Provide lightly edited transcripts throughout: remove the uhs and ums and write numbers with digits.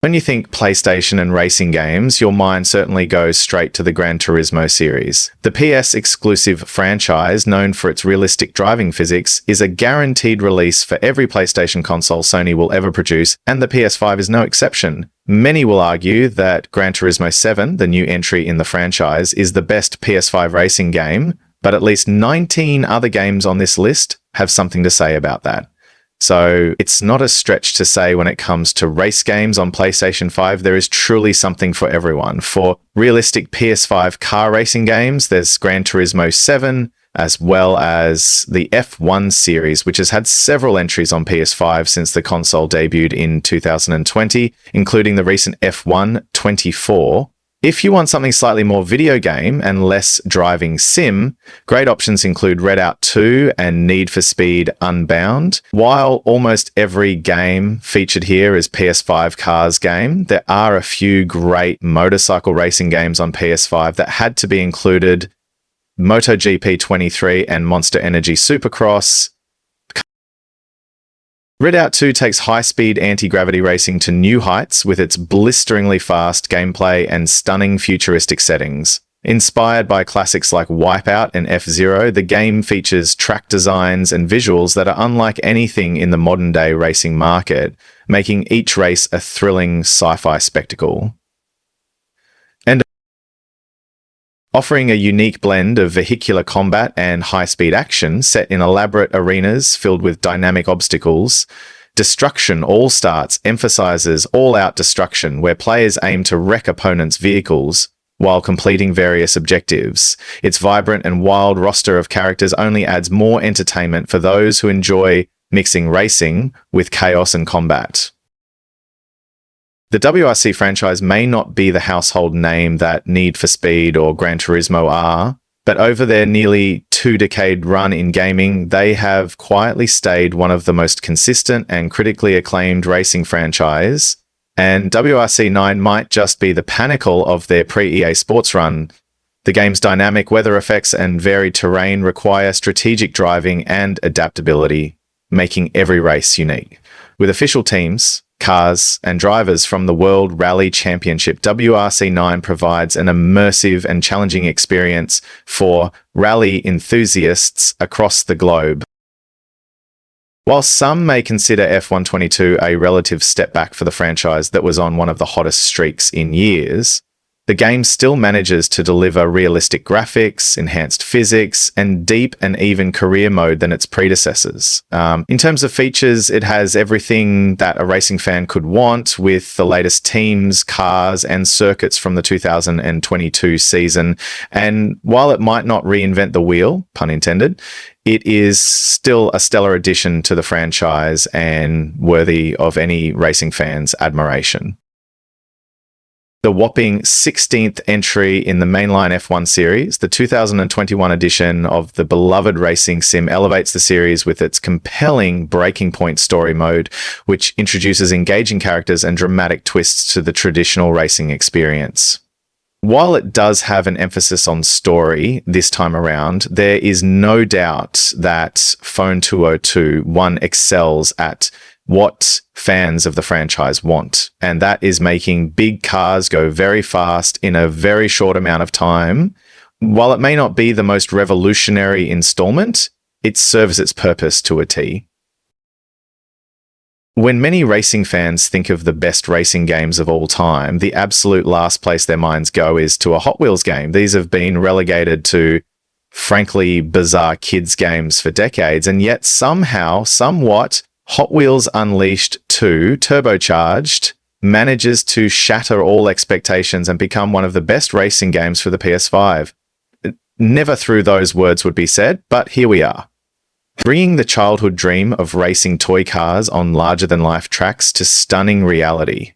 When you think PlayStation and racing games, your mind certainly goes straight to the Gran Turismo series. The PS-exclusive franchise, known for its realistic driving physics, is a guaranteed release for every PlayStation console Sony will ever produce, and the PS5 is no exception. Many will argue that Gran Turismo 7, the new entry in the franchise, is the best PS5 racing game, but at least 19 other games on this list have something to say about that. So it's not a stretch to say when it comes to race games on PlayStation 5, there is truly something for everyone. For realistic PS5 car racing games, there's Gran Turismo 7, as well as the F1 series, which has had several entries on PS5 since the console debuted in 2020, including the recent F1 24. If you want something slightly more video game and less driving sim, great options include Redout 2 and Need for Speed Unbound. While almost every game featured here is PS5 cars game, there are a few great motorcycle racing games on PS5 that had to be included: Moto GP 23 and Monster Energy Supercross. Redout 2 takes high-speed anti-gravity racing to new heights with its blisteringly fast gameplay and stunning futuristic settings. Inspired by classics like Wipeout and F-Zero, the game features track designs and visuals that are unlike anything in the modern-day racing market, making each race a thrilling sci-fi spectacle. And offering a unique blend of vehicular combat and high-speed action set in elaborate arenas filled with dynamic obstacles, Destruction Allstars emphasizes all-out destruction, where players aim to wreck opponents' vehicles while completing various objectives. Its vibrant and wild roster of characters only adds more entertainment for those who enjoy mixing racing with chaos and combat. The WRC franchise may not be the household name that Need for Speed or Gran Turismo are, but over their nearly two-decade run in gaming, they have quietly stayed one of the most consistent and critically acclaimed racing franchise, and WRC 9 might just be the pinnacle of their pre-EA Sports run. The game's dynamic weather effects and varied terrain require strategic driving and adaptability, making every race unique. With official teams, cars, and drivers from the World Rally Championship, WRC 9 provides an immersive and challenging experience for rally enthusiasts across the globe. While some may consider F122 a relative step back for the franchise that was on one of the hottest streaks in years, the game still manages to deliver realistic graphics, enhanced physics, and deep and even career mode than its predecessors. In terms of features, it has everything that a racing fan could want, with the latest teams, cars, and circuits from the 2022 season. And while it might not reinvent the wheel, pun intended, it is still a stellar addition to the franchise and worthy of any racing fan's admiration. The whopping 16th entry in the mainline F1 series, the 2021 edition of the beloved racing sim, elevates the series with its compelling Breaking Point story mode, which introduces engaging characters and dramatic twists to the traditional racing experience. While it does have an emphasis on story this time around, there is no doubt that Phone 202 1 excels at what fans of the franchise want, and that is making big cars go very fast in a very short amount of time. While it may not be the most revolutionary installment, it serves its purpose to a T. When many racing fans think of the best racing games of all time, the absolute last place their minds go is to a Hot Wheels game. These have been relegated to frankly bizarre kids games for decades, and yet somehow, somewhat, Hot Wheels Unleashed 2 Turbocharged manages to shatter all expectations and become one of the best racing games for the PS5. Never through those words would be said, but here we are. Bringing the childhood dream of racing toy cars on larger-than-life tracks to stunning reality.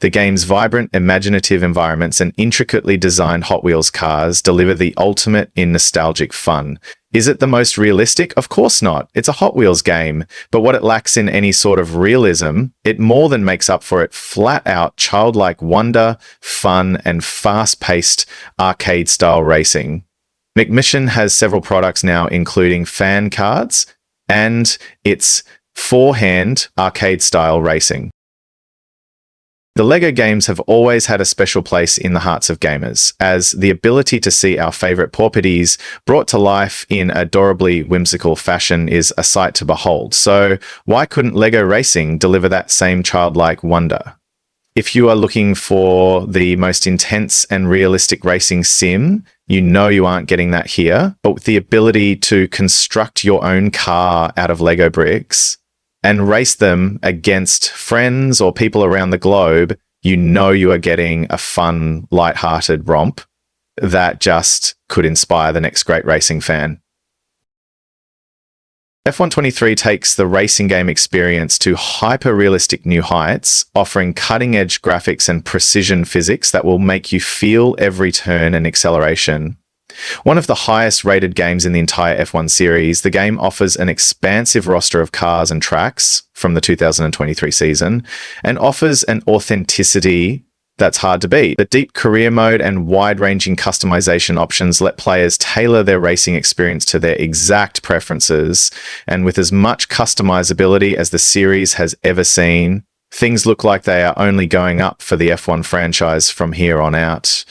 The game's vibrant, imaginative environments and intricately designed Hot Wheels cars deliver the ultimate in nostalgic fun. Is it the most realistic? Of course not. It's a Hot Wheels game, but what it lacks in any sort of realism, it more than makes up for it flat-out childlike wonder, fun, and fast-paced arcade-style racing. McMission has several products now, including fan cards and its four-hand arcade-style racing. The LEGO games have always had a special place in the hearts of gamers, as the ability to see our favourite porpiddies brought to life in adorably whimsical fashion is a sight to behold. So why couldn't LEGO Racing deliver that same childlike wonder? If you are looking for the most intense and realistic racing sim, you know you aren't getting that here, but with the ability to construct your own car out of LEGO bricks and race them against friends or people around the globe, you know you are getting a fun, light-hearted romp that just could inspire the next great racing fan. F123 takes the racing game experience to hyper-realistic new heights, offering cutting-edge graphics and precision physics that will make you feel every turn and acceleration. One of the highest rated games in the entire F1 series, the game offers an expansive roster of cars and tracks from the 2023 season and offers an authenticity that's hard to beat. The deep career mode and wide-ranging customization options let players tailor their racing experience to their exact preferences, and with as much customizability as the series has ever seen, things look like they are only going up for the F1 franchise from here on out.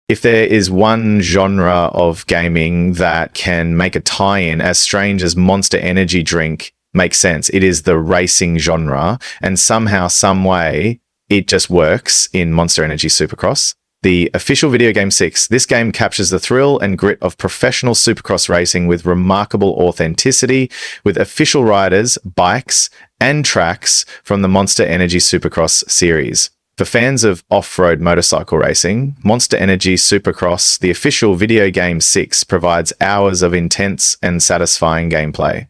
If there is one genre of gaming that can make a tie-in as strange as Monster Energy drink makes sense, it is the racing genre, and somehow, some way, it just works in Monster Energy Supercross. The official Videogame 6, this game captures the thrill and grit of professional Supercross racing with remarkable authenticity, with official riders, bikes, and tracks from the Monster Energy Supercross series. For fans of off-road motorcycle racing, Monster Energy Supercross, the official Videogame 6, provides hours of intense and satisfying gameplay.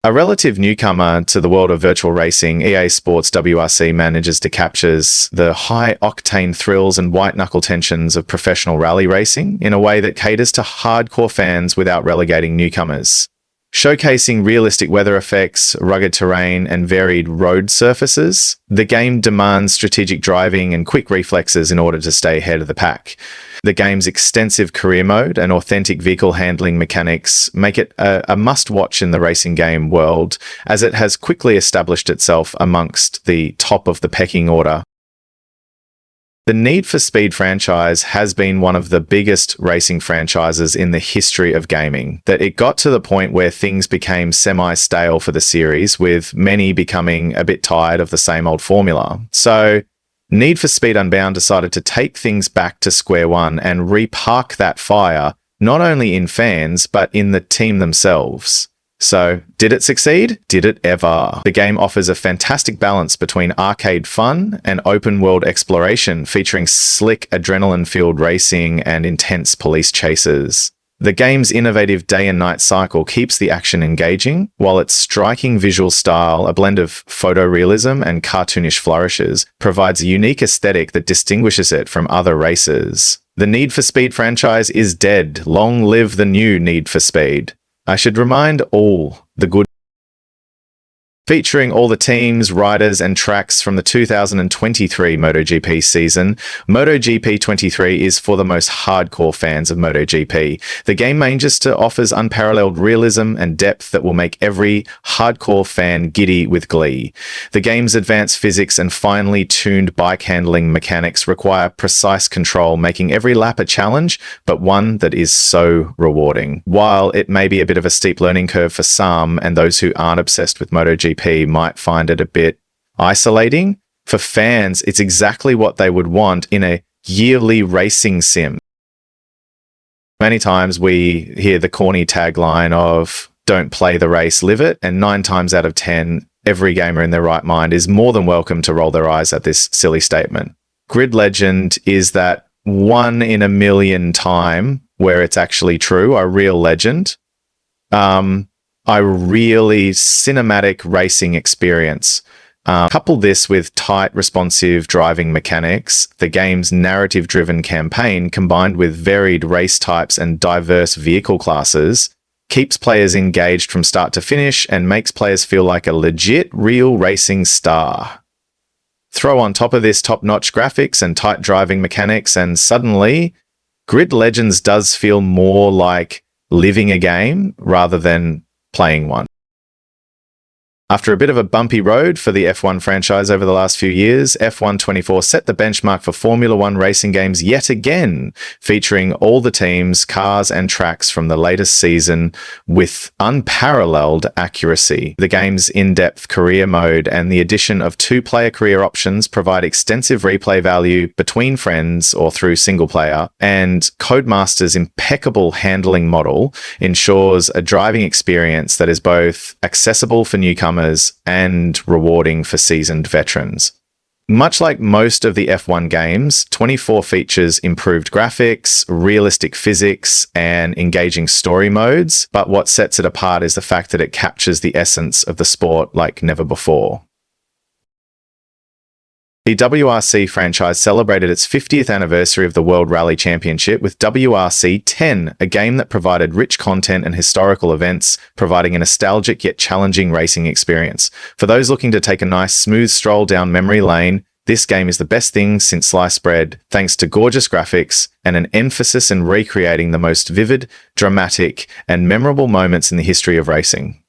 A relative newcomer to the world of virtual racing, EA Sports WRC manages to capture the high-octane thrills and white-knuckle tensions of professional rally racing in a way that caters to hardcore fans without relegating newcomers. Showcasing realistic weather effects, rugged terrain, and varied road surfaces, the game demands strategic driving and quick reflexes in order to stay ahead of the pack. The game's extensive career mode and authentic vehicle handling mechanics make it a must-watch in the racing game world, as it has quickly established itself amongst the top of the pecking order. The Need for Speed franchise has been one of the biggest racing franchises in the history of gaming, that it got to the point where things became semi-stale for the series, with many becoming a bit tired of the same old formula. So Need for Speed Unbound decided to take things back to square one and repark that fire, not only in fans, but in the team themselves. So, did it succeed? Did it ever? The game offers a fantastic balance between arcade fun and open-world exploration, featuring slick, adrenaline-filled racing and intense police chases. The game's innovative day and night cycle keeps the action engaging, while its striking visual style, a blend of photorealism and cartoonish flourishes, provides a unique aesthetic that distinguishes it from other races. The Need for Speed franchise is dead. Long live the new Need for Speed. I should remind all the good, featuring all the teams, riders, and tracks from the 2023 MotoGP season. MotoGP 23 is for the most hardcore fans of MotoGP. The game Manchester offers unparalleled realism and depth that will make every hardcore fan giddy with glee. The game's advanced physics and finely tuned bike handling mechanics require precise control, making every lap a challenge, but one that is so rewarding. While it may be a bit of a steep learning curve for some, and those who aren't obsessed with MotoGP might find it a bit isolating, for fans, it's exactly what they would want in a yearly racing sim. Many times we hear the corny tagline of "Don't play the race, live it," and 9 times out of 10, every gamer in their right mind is more than welcome to roll their eyes at this silly statement. Grid Legend is that 1 in a million time where it's actually true, a real legend. A really cinematic racing experience. Couple this with tight, responsive driving mechanics, the game's narrative-driven campaign, combined with varied race types and diverse vehicle classes, keeps players engaged from start to finish and makes players feel like a legit, real racing star. Throw on top of this top-notch graphics and tight driving mechanics, and suddenly, Grid Legends does feel more like living a game rather than playing one. After a bit of a bumpy road for the F1 franchise over the last few years, F1 24 set the benchmark for Formula One racing games yet again, featuring all the teams, cars, and tracks from the latest season with unparalleled accuracy. The game's in-depth career mode and the addition of two-player career options provide extensive replay value between friends or through single-player, and Codemaster's impeccable handling model ensures a driving experience that is both accessible for newcomers and rewarding for seasoned veterans. Much like most of the F1 games, 24 features improved graphics, realistic physics, and engaging story modes, but what sets it apart is the fact that it captures the essence of the sport like never before. The WRC franchise celebrated its 50th anniversary of the World Rally Championship with WRC 10, a game that provided rich content and historical events, providing a nostalgic yet challenging racing experience. For those looking to take a nice smooth stroll down memory lane, this game is the best thing since sliced bread, thanks to gorgeous graphics and an emphasis in recreating the most vivid, dramatic, and memorable moments in the history of racing.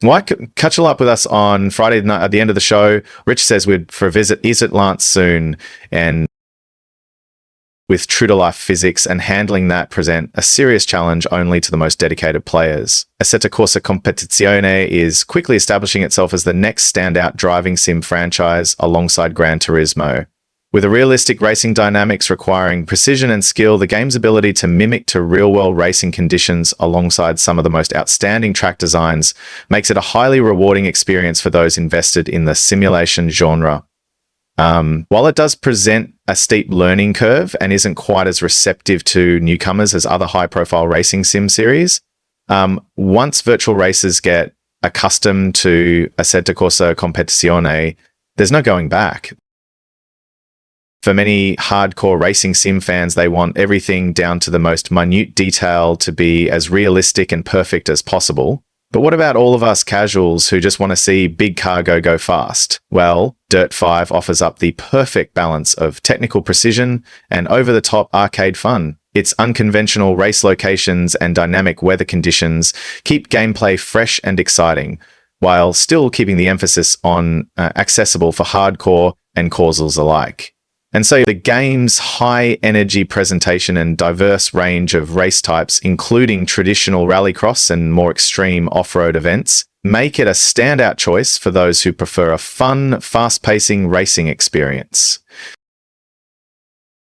Catch up with us on Friday night at the end of the show. Rich says we're for a visit Is It Lance soon, and with true-to-life physics and handling that present a serious challenge only to the most dedicated players. Assetto Corsa Competizione is quickly establishing itself as the next standout driving sim franchise alongside Gran Turismo. With a realistic racing dynamics requiring precision and skill, the game's ability to mimic to real-world racing conditions alongside some of the most outstanding track designs makes it a highly rewarding experience for those invested in the simulation genre. While it does present a steep learning curve and isn't quite as receptive to newcomers as other high-profile racing sim series, once virtual racers get accustomed to Assetto Corsa Competizione, there's no going back. For many hardcore racing sim fans, they want everything down to the most minute detail to be as realistic and perfect as possible. But what about all of us casuals who just want to see big cargo go fast? Well, Dirt 5 offers up the perfect balance of technical precision and over-the-top arcade fun. Its unconventional race locations and dynamic weather conditions keep gameplay fresh and exciting, while still keeping the emphasis on accessible for hardcore and causals alike. And so the game's high-energy presentation and diverse range of race types, including traditional rallycross and more extreme off-road events, make it a standout choice for those who prefer a fun, fast-pacing racing experience.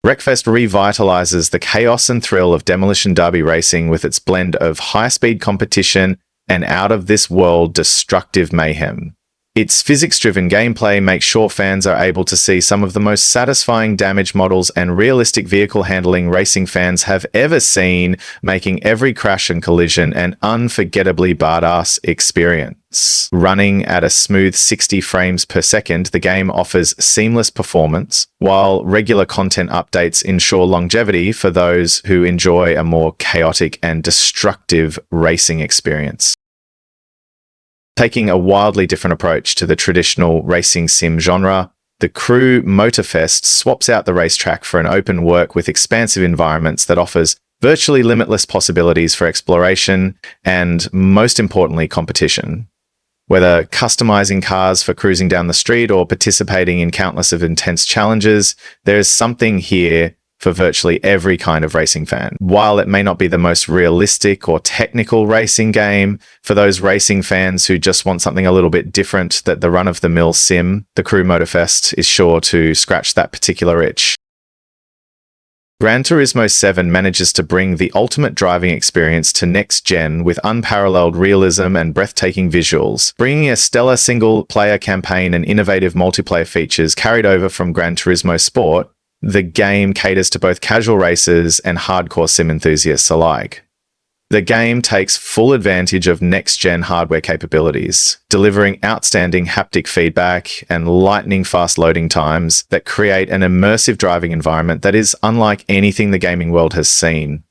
Wreckfest revitalizes the chaos and thrill of demolition derby racing with its blend of high-speed competition and out-of-this-world destructive mayhem. Its physics-driven gameplay makes sure fans are able to see some of the most satisfying damage models and realistic vehicle handling racing fans have ever seen, making every crash and collision an unforgettably badass experience. Running at a smooth 60 frames per second, the game offers seamless performance, while regular content updates ensure longevity for those who enjoy a more chaotic and destructive racing experience. Taking a wildly different approach to the traditional racing sim genre, the Crew Motorfest swaps out the racetrack for an open work with expansive environments that offers virtually limitless possibilities for exploration and, most importantly, competition. Whether customizing cars for cruising down the street or participating in countless of intense challenges, there is something here for virtually every kind of racing fan. While it may not be the most realistic or technical racing game, for those racing fans who just want something a little bit different than the run-of-the-mill sim, the Crew Motorfest is sure to scratch that particular itch. Gran Turismo 7 manages to bring the ultimate driving experience to next gen with unparalleled realism and breathtaking visuals, bringing a stellar single-player campaign and innovative multiplayer features carried over from Gran Turismo Sport. The game caters to both casual racers and hardcore sim enthusiasts alike. The game takes full advantage of next-gen hardware capabilities, delivering outstanding haptic feedback and lightning-fast loading times that create an immersive driving environment that is unlike anything the gaming world has seen.